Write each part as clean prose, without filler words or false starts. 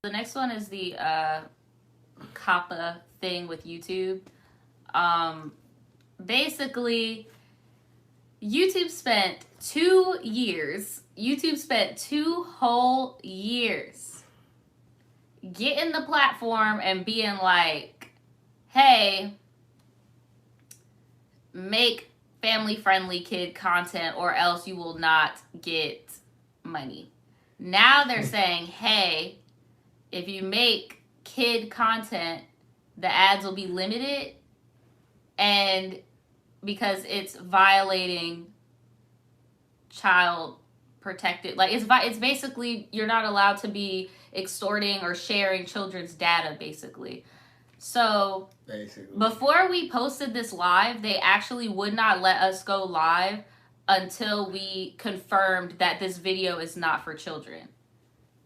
The next one is the COPPA thing with YouTube. Basically, YouTube spent 2 years. YouTube spent 2 whole years getting the platform and being like, hey, make family-friendly kid content or else you will not get money. Now they're saying, hey, if you make kid content, the ads will be limited, and because it's violating child protected, like it's basically you're not allowed to be extorting or sharing children's data, basically. So before we posted this live, they actually would not let us go live until we confirmed that this video is not for children.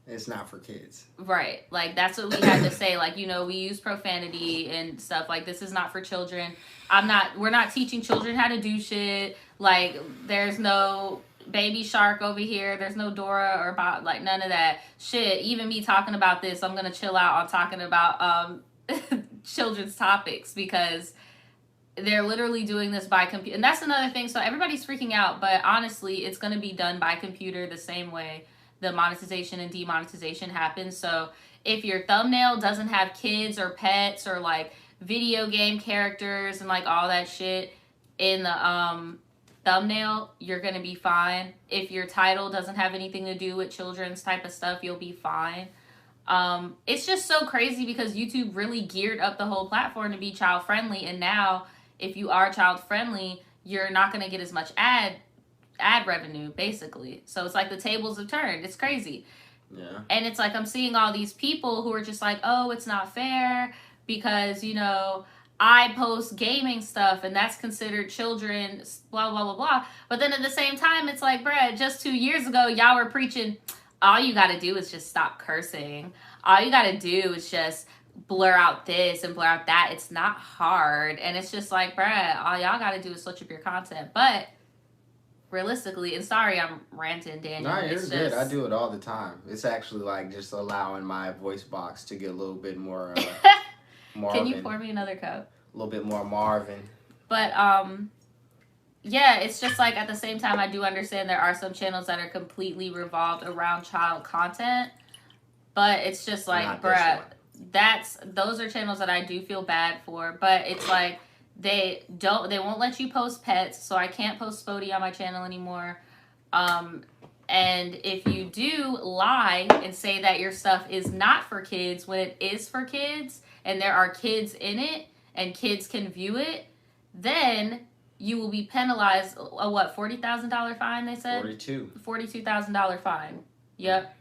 It's not for kids. Right. Like, that's what we had to say. Like, you know, we use profanity and stuff. Like, this is not for children. We're not teaching children how to do shit. Like, there's no Baby Shark over here. There's no Dora or about, like, none of that shit. Even me talking about this, I'm going to chill out on talking about children's topics because they're literally doing this by computer. And that's another thing. So everybody's freaking out. But honestly, it's going to be done by computer the same way the monetization and demonetization happens. So if your thumbnail doesn't have kids or pets or like video game characters and like all that shit in the thumbnail, you're gonna be fine. If your title doesn't have anything to do with children's type of stuff, you'll be fine. It's just so crazy because YouTube really geared up the whole platform to be child friendly, and now if you are child friendly, you're not gonna get as much ad revenue, basically. So it's like the tables have turned. It's crazy. Yeah. And it's like I'm seeing all these people who are just like, oh, it's not fair because, you know, I post gaming stuff and that's considered children, blah, blah, blah, blah. But then at the same time, it's like, bruh, just 2 years ago, y'all were preaching, all you got to do is just stop cursing. All you got to do is just blur out this and blur out that. It's not hard. And it's just like, bruh, all y'all got to do is switch up your content. But realistically, and sorry I'm ranting, Daniel. No, you're good. I do it all the time. It's actually like just allowing my voice box to get a little bit more Marvin. Can you pour me another cup? A little bit more Marvin. But yeah, it's just like at the same time I do understand there are some channels that are completely revolved around child content. But it's just like, bruh, those are channels that I do feel bad for. But it's like they won't let you post pets, so I can't post Spodie on my channel anymore. And if you do lie and say that your stuff is not for kids when it is for kids and there are kids in it and kids can view it, then you will be penalized a what, $40,000 fine, they said? $42,000 fine. Yep.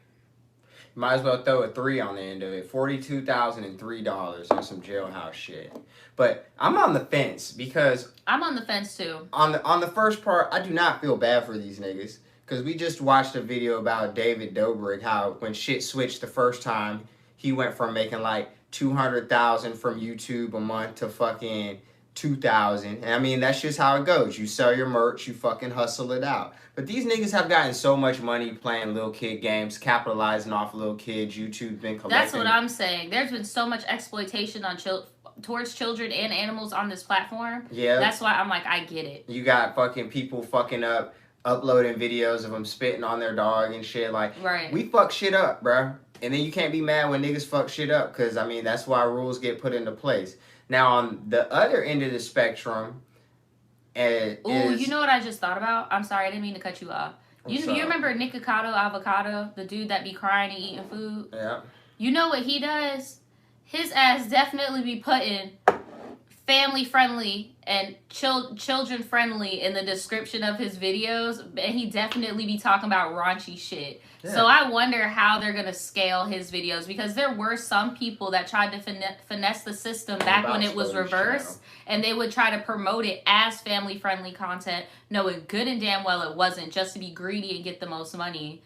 Might as well throw a 3 on the end of it. $42,003 on some jailhouse shit. But I'm on the fence because I'm on the fence too. On the first part, I do not feel bad for these niggas because we just watched a video about David Dobrik, how when shit switched the first time, he went from making like $200,000 from YouTube a month to fucking 2,000. And I mean, that's just how it goes. You sell your merch, you fucking hustle it out. But these niggas have gotten so much money playing little kid games, capitalizing off little kids. YouTube's been collecting. That's what I'm saying. There's been so much exploitation on towards children and animals on this platform. Yeah. That's why I'm like, I get it. You got fucking people fucking up, uploading videos of them spitting on their dog and shit. Like, right. We fuck shit up, bruh. And then you can't be mad when niggas fuck shit up because, I mean, that's why rules get put into place. Now, on the other end of the spectrum, you know what I just thought about? I'm sorry, I didn't mean to cut you off. You remember Nikocado Avocado, the dude that be crying and eating food? Yeah. You know what he does? His ass definitely be putting family friendly and children friendly in the description of his videos, and he definitely be talking about raunchy shit. Yeah. So I wonder how they're gonna scale his videos, because there were some people that tried to finesse the system back when it was reversed, and they would try to promote it as family friendly content, knowing good and damn well it wasn't, just to be greedy and get the most money.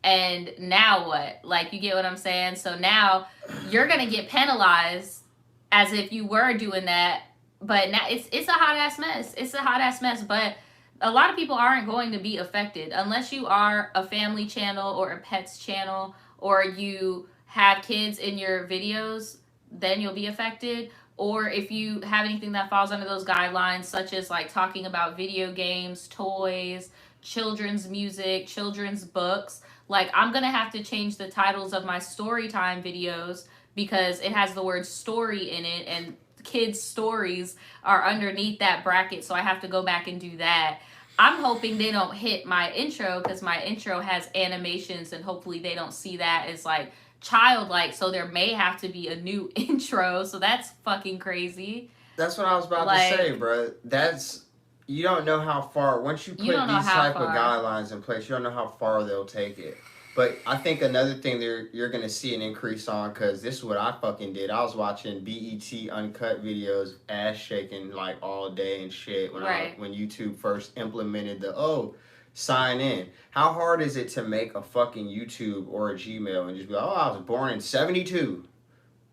And now what? Like, you get what I'm saying? So now you're gonna get penalized as if you were doing that, but now it's a hot ass mess. It's a hot ass mess, but a lot of people aren't going to be affected unless you are a family channel or a pets channel, or you have kids in your videos, then you'll be affected. Or if you have anything that falls under those guidelines, such as like talking about video games, toys, children's music, children's books, like I'm gonna have to change the titles of my story time videos because it has the word story in it, and kids' stories are underneath that bracket, so I have to go back and do that. I'm hoping they don't hit my intro because my intro has animations, and hopefully they don't see that as like childlike, so there may have to be a new intro, so that's fucking crazy. That's what I was about to say, bro. That's, you don't know how far, once you put these type of guidelines in place, you don't know how far they'll take it. But I think another thing you're going to see an increase on, because this is what I fucking did. I was watching BET Uncut videos, ass shaking like all day and shit when YouTube first implemented the, sign in. How hard is it to make a fucking YouTube or a Gmail and just be like, I was born in 72.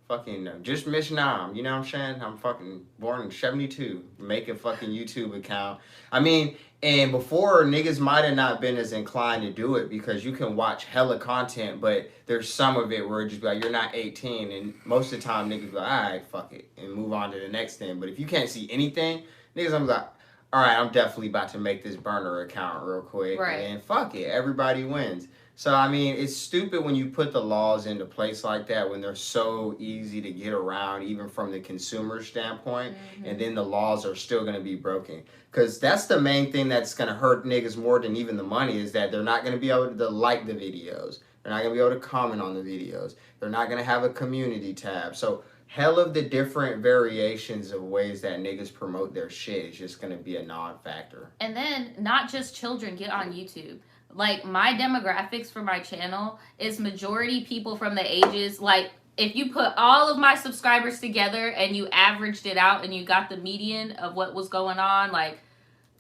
Fucking just Miss Nam, you know what I'm saying? I'm fucking born in 72. Make a fucking YouTube account. I mean, and before, niggas might have not been as inclined to do it because you can watch hella content, but there's some of it where it just be like, you're not 18, and most of the time niggas be like, alright, fuck it, and move on to the next thing. But if you can't see anything, niggas, I'm like, alright, I'm definitely about to make this burner account real quick, and fuck it, everybody wins. So, I mean, it's stupid when you put the laws into place like that when they're so easy to get around, even from the consumer standpoint, and then the laws are still going to be broken. Because that's the main thing that's going to hurt niggas more than even the money, is that they're not going to be able to like the videos. They're not going to be able to comment on the videos. They're not going to have a community tab. So, hell of the different variations of ways that niggas promote their shit is just going to be a non-factor. And then, not just children get on YouTube. Like, my demographics for my channel is majority people from the ages, like, if you put all of my subscribers together and you averaged it out and you got the median of what was going on, like,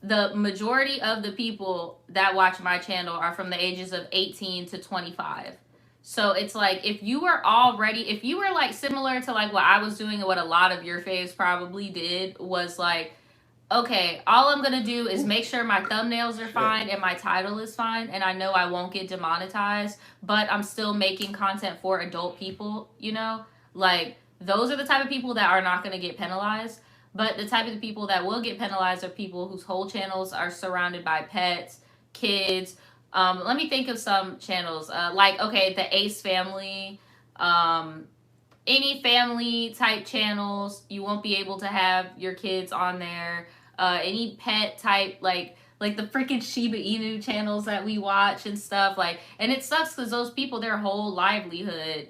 the majority of the people that watch my channel are from the ages of 18 to 25. So it's like, if you were like similar to like what I was doing and what a lot of your faves probably did, was like, okay, all I'm going to do is make sure my thumbnails are fine and my title is fine, and I know I won't get demonetized, but I'm still making content for adult people, you know? Like, those are the type of people that are not going to get penalized, but the type of people that will get penalized are people whose whole channels are surrounded by pets, kids. Let me think of some channels. Like, okay, the Ace Family, any family type channels, you won't be able to have your kids on there. Any pet type, like the freaking Shiba Inu channels that we watch and stuff, like, and it sucks because those people, their whole livelihood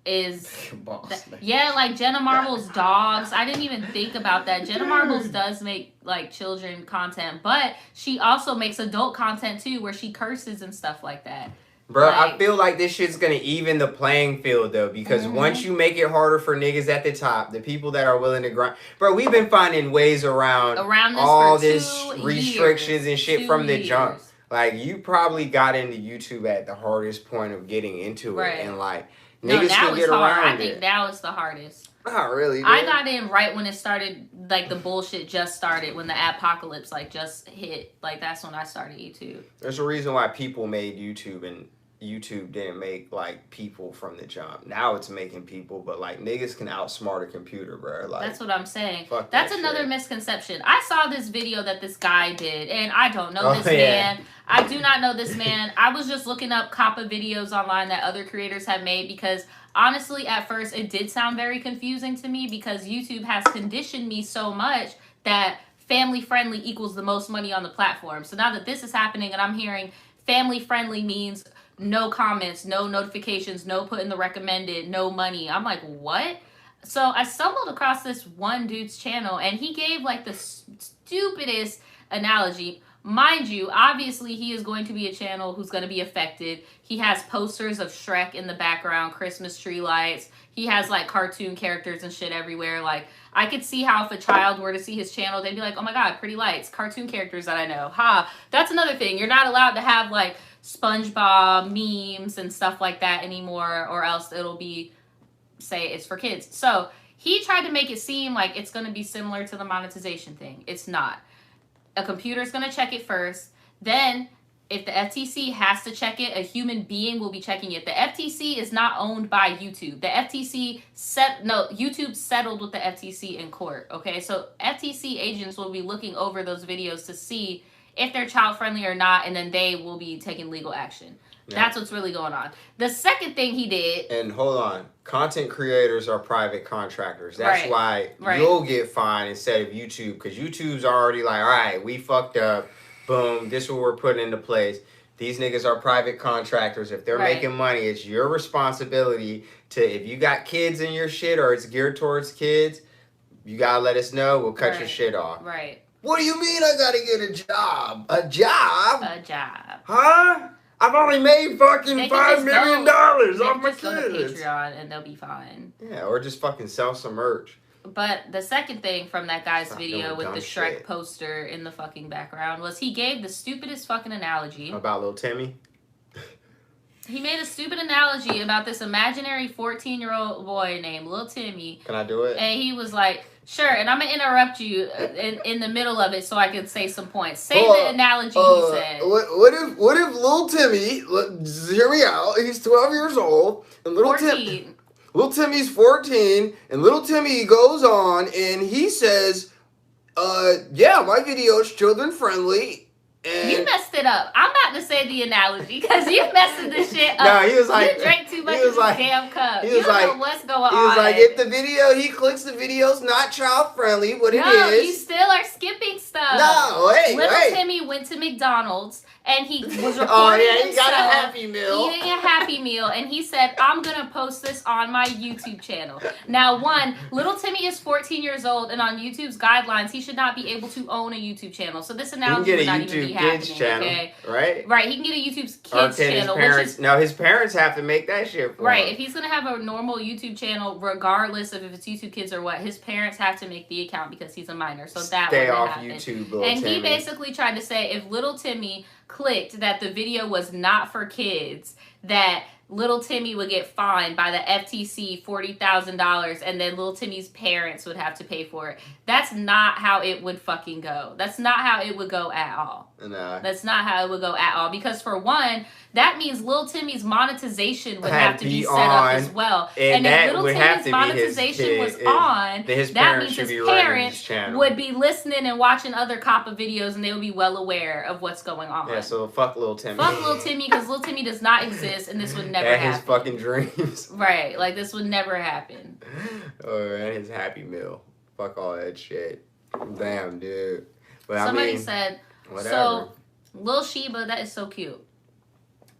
is like Jenna Marbles' dogs. I didn't even think about that. Jenna Marbles does make like children content, but she also makes adult content too, where she curses and stuff like that. Bro, I feel like this shit's gonna even the playing field though, because once you make it harder for niggas at the top, the people that are willing to grind, bro, we've been finding ways around this all this restrictions and shit from the jump. Like, you probably got into YouTube at the hardest point of getting into it, and like niggas can get around it. I think that was the hardest. Not really, dude. I got in right when it started, like the bullshit just started, when the apocalypse like just hit. Like, that's when I started YouTube. There's a reason why people made YouTube, and YouTube didn't make like people from the jump. Now it's making people, but like niggas can outsmart a computer, bro. Like, that's what I'm saying. That's another misconception. I saw this video that this guy did, and I don't know this man. I do not know this man. I was just looking up COPPA videos online that other creators have made, because honestly, at first it did sound very confusing to me, because YouTube has conditioned me so much that family friendly equals the most money on the platform. So now that this is happening and I'm hearing family friendly means no comments, no notifications, no put in the recommended, no money, I'm like, what? So I stumbled across this one dude's channel, and he gave like the stupidest analogy. Mind you, obviously he is going to be a channel who's going to be affected. He has posters of Shrek in the background, Christmas tree lights. He has like cartoon characters and shit everywhere. Like, I could see how if a child were to see his channel, they'd be like, oh my god, pretty lights, cartoon characters that I know. Ha, that's another thing. You're not allowed to have like SpongeBob memes and stuff like that anymore, or else it'll be, say, it's for kids. So he tried to make it seem like it's going to be similar to the monetization thing. It's not. A computer's going to check it first. Then if the FTC has to check it, a human being will be checking it. The FTC is not owned by YouTube. The FTC YouTube settled with the FTC in court. Okay, so FTC agents will be looking over those videos to see if they're child friendly or not, and then they will be taking legal action. Yeah. That's what's really going on. The second thing he did... And hold on. Content creators are private contractors. That's why you'll get fined instead of YouTube, because YouTube's already like, all right, we fucked up. Boom, this is what we're putting into place. These niggas are private contractors. If they're making money, it's your responsibility to, if you got kids in your shit or it's geared towards kids, you gotta let us know. We'll cut your shit off. Right. What do you mean I gotta get a job? A job? A job. Huh? I've only made fucking $5 million off my kids. Go to Patreon and they'll be fine. Yeah, or just fucking sell some merch. But the second thing from that guy's video with the Shrek poster in the fucking background was he gave the stupidest fucking analogy. About little Timmy? He made a stupid analogy about this imaginary 14-year-old boy named Lil Timmy. Can I do it? And he was like, sure, and I'm going to interrupt you in the middle of it so I can say some points. Say the analogy he said. What if Lil Timmy, hear me out, he's 12 years old, and Little Timmy's 14, and Little Timmy goes on, and he says, yeah, my video is children friendly. And you messed it up. I'm not to say the analogy, because you messing this shit up. No, he was like... You drank too much of this damn cup. You don't know what's going on. He was like, if the video, he clicks the video's not child friendly, what it is... No, you still are skipping stuff. No, Little Timmy went to McDonald's, and he was recording he got a Happy Meal. Eating a Happy Meal, and he said, I'm going to post this on my YouTube channel. Now, Little Timmy is 14 years old, and on YouTube's guidelines, he should not be able to own a YouTube channel. So this analogy would not even be happening. Channel, okay? Right, he can get a YouTube Kids channel. His parents have to make that shit for him. If he's going to have a normal YouTube channel, regardless of if it's YouTube Kids or what, his parents have to make the account because he's a minor. So that Stay off happen. YouTube, Little And Timmy. he basically tried to say if Little Timmy clicked that the video was not for kids, that Little Timmy would get fined by the FTC $40,000, and then Little Timmy's parents would have to pay for it. That's not how it would fucking go. That's not how it would go at all. No. That's not how it would go at all. Because for one, that means Little Timmy's monetization would have to be set up as well. And if Little Timmy's monetization was on, that means his parents would be listening and watching other COPPA videos, and they would be well aware of what's going on. Yeah, so fuck Little Timmy. Fuck Little Timmy, because Little Timmy does not exist, and this would never happen. His fucking dreams. Right, like this would never happen. And his Happy Meal. Fuck all that shit. Damn, dude. But somebody said, whatever. So Lil Sheba, that is so cute.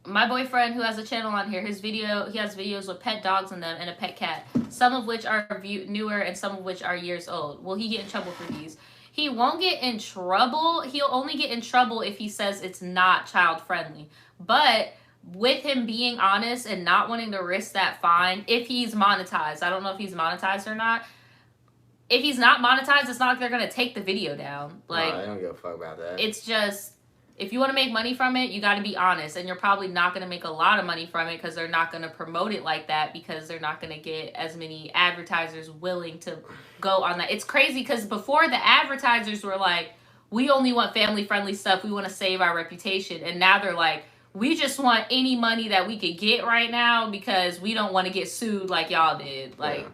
My boyfriend, who has a channel on here, he has videos with pet dogs in them and a pet cat, some of which are newer and some of which are years old. Will he get in trouble for these? He won't get in trouble. He'll only get in trouble if he says it's not child friendly. But with him being honest and not wanting to risk that fine, if he's monetized, I don't know if he's monetized or not. If he's not monetized, it's not like they're going to take the video down. Like, no, I don't give a fuck about that. It's just, if you want to make money from it, you got to be honest. And you're probably not going to make a lot of money from it because they're not going to promote it like that, because they're not going to get as many advertisers willing to go on that. It's crazy because before, the advertisers were like, we only want family-friendly stuff. We want to save our reputation. And now they're like, we just want any money that we could get right now because we don't want to get sued like y'all did. Like, yeah.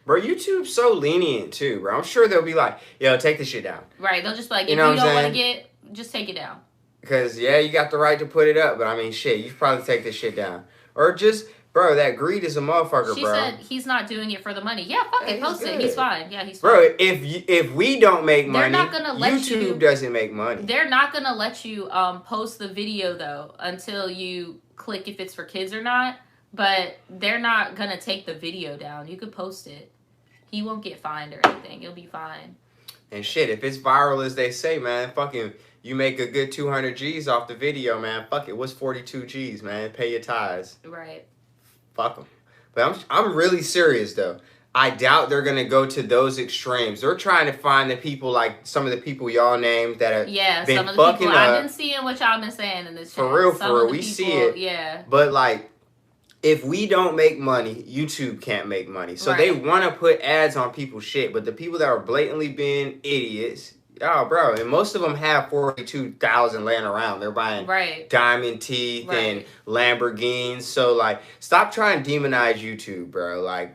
Bro, YouTube's so lenient too, bro. I'm sure they'll be like, yo, take this shit down. Right, they'll just be like, if you don't want to get, just take it down. Because, yeah, you got the right to put it up, but I mean, shit, you should probably take this shit down. Or just, bro, that greed is a motherfucker, she bro. She said he's not doing it for the money. Yeah, fuck it, post it. He's fine. Yeah, he's fine. Bro, if we don't make money, not gonna let YouTube doesn't make money. They're not going to let you post the video, though, until you click if it's for kids or not. But they're not going to take the video down. You could post it. He won't get fined or anything. You'll be fine. And shit, if it's viral as they say, man, fucking, you make a good 200 G's off the video, man. Fuck it, what's 42 G's, man? Pay your tithes. Right. Fuck them. But I'm really serious, though. I doubt they're going to go to those extremes. They're trying to find the people, like some of the people y'all named that have been some of the fucking people up. I've been seeing what y'all been saying in this chat. For real, we see it. Yeah. But, like, if we don't make money, YouTube can't make money. So they want to put ads on people's shit. But the people that are blatantly being idiots, Oh, bro, and most of them have 42,000 laying around. They're buying diamond teeth and Lamborghinis. So like, stop trying to demonize YouTube, bro. Like,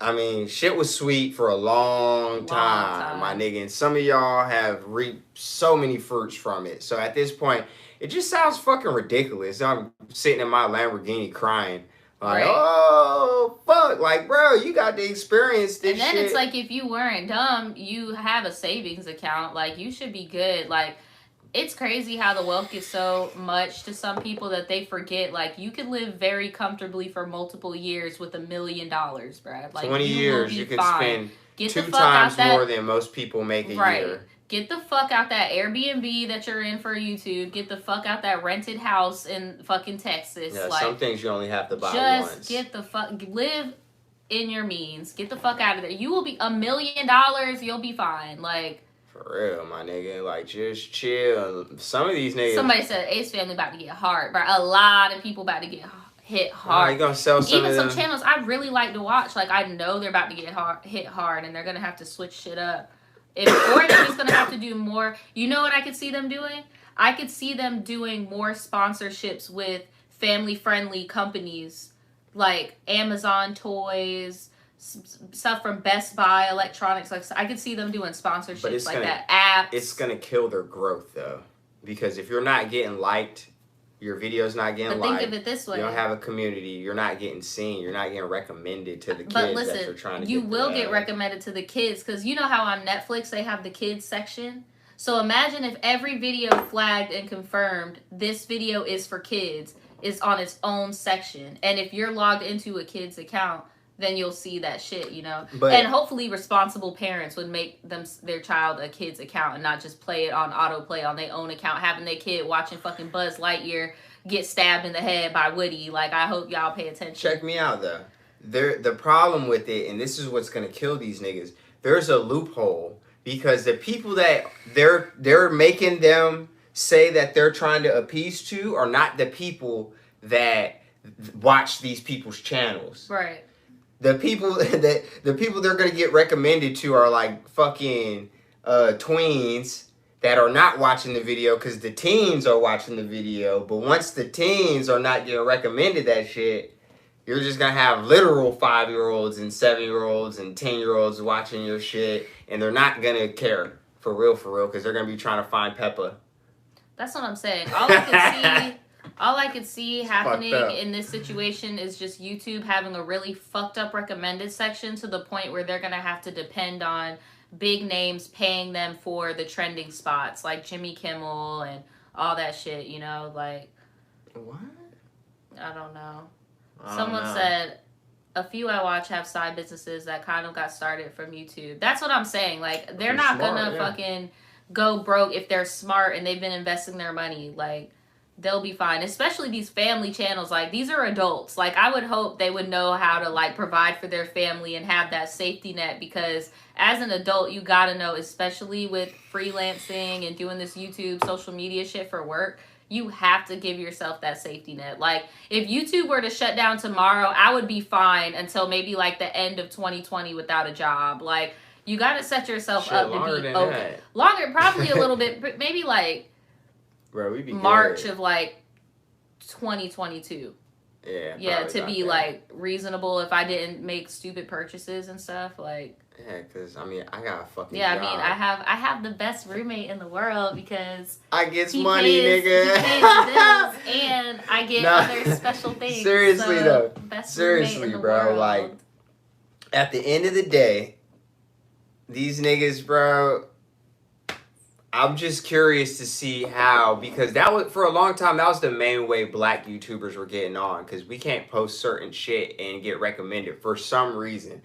I mean, shit was sweet for a long time, my nigga. And some of y'all have reaped so many fruits from it. So at this point, it just sounds fucking ridiculous. I'm sitting in my Lamborghini crying. Like, oh, fuck. Like, bro, you got to experience this shit. And then it's like, if you weren't dumb, you have a savings account. Like, you should be good. Like, it's crazy how the wealth gets so much to some people that they forget. Like, you could live very comfortably for multiple years with $1 million, Brad. Like, 20 years, you could spend Get 2 times more than most people make a year. Get the fuck out that Airbnb that you're in for YouTube. Get the fuck out that rented house in fucking Texas. Yeah, like, some things you only have to buy once. Just get the fuck... Live in your means. Get the fuck out of there. You will be $1 million. You'll be fine. Like... For real, my nigga. Like, just chill. Some of these niggas... Somebody said Ace family about to get hard. Bro, a lot of people about to get hit hard. You gonna sell some Even of some them? channels I really like to watch. Like, I know they're about to get hit hard, and they're gonna have to switch shit up. Or they're just gonna have to do more. You know what I could see them doing? I could see them doing more sponsorships with family-friendly companies like Amazon Toys, stuff from Best Buy Electronics. Like, I could see them doing sponsorships like that. Apps. It's gonna kill their growth though, because if you're not getting liked, your video's not getting liked. But think of it this way: you don't have a community. You're not getting seen. You're not getting recommended to the kids but listen, that you're trying to. You will get recommended to the kids, because you know how on Netflix they have the kids section. So imagine if every video flagged and confirmed this video is for kids is on its own section, and if you're logged into a kid's account, then you'll see that shit, you know. And hopefully responsible parents would make their child a kid's account and not just play it on autoplay on their own account, having their kid watching fucking Buzz Lightyear get stabbed in the head by Woody. Like, I hope y'all pay attention. Check me out though. The problem with it, and this is what's gonna kill these niggas, there's a loophole, because the people that they're making them say that they're trying to appease to are not the people that watch these people's channels. Right. The people they're gonna get recommended to are like fucking tweens that are not watching the video, because the teens are watching the video. But once the teens are not getting recommended that shit, you're just gonna have literal 5-year-olds and 7-year-olds and 10-year-olds watching your shit, and they're not gonna care for real, because they're gonna be trying to find Peppa. That's what I'm saying. All I could see happening in this situation is just YouTube having a really fucked up recommended section, to the point where they're going to have to depend on big names paying them for the trending spots, like Jimmy Kimmel and all that shit, you know? Like, what? I don't know. Someone said a few I watch have side businesses that kind of got started from YouTube. That's what I'm saying. Like, they're not going to fucking go broke if they're smart and they've been investing their money. Like, they'll be fine. Especially these family channels. Like, these are adults. Like, I would hope they would know how to, like, provide for their family and have that safety net, because as an adult, you gotta know, especially with freelancing and doing this YouTube social media shit for work, you have to give yourself that safety net. Like, if YouTube were to shut down tomorrow, I would be fine until maybe, like, the end of 2020 without a job. Like, you gotta set yourself up to be okay. Longer, probably a little bit, but maybe, like, bro, we'd be March good. of like 2022. Yeah, to be like reasonable if I didn't make stupid purchases and stuff. Like, yeah, because I mean, I got a fucking job. I mean, I have the best roommate in the world, because I get money, nigga. He pays the bills, and I get other special things. Seriously though, best seriously, bro. World. Like, at the end of the day, these niggas, bro. I'm just curious to see how, because that was, for a long time, that was the main way black YouTubers were getting on, because we can't post certain shit and get recommended for some reason.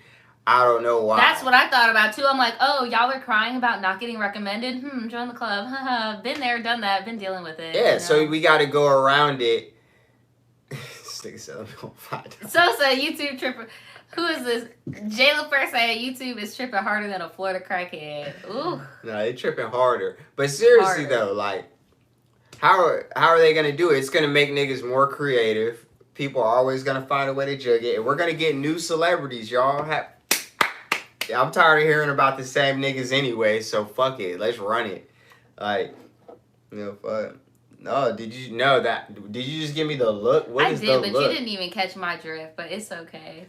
I don't know why. That's what I thought about too. I'm like, oh, y'all are crying about not getting recommended? Join the club. Been there, done that, been dealing with it. Yeah, you know? So we got to go around it. This nigga said I'm on $5. So YouTube tripper. Who is this? Jayla first said YouTube is tripping harder than a Florida crackhead. Ooh. No, they tripping harder. But seriously though, like, how are they gonna do it? It's gonna make niggas more creative. People are always gonna find a way to jug it, and we're gonna get new celebrities. Y'all I'm tired of hearing about the same niggas anyway, so fuck it. Let's run it. Like, fuck. No, did you know that? Did you just give me the look? What is the look? But you didn't even catch my drift, but it's okay.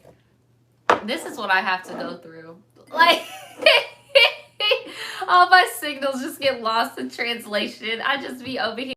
This is what I have to go through. Like, all my signals just get lost in translation. I just be over here.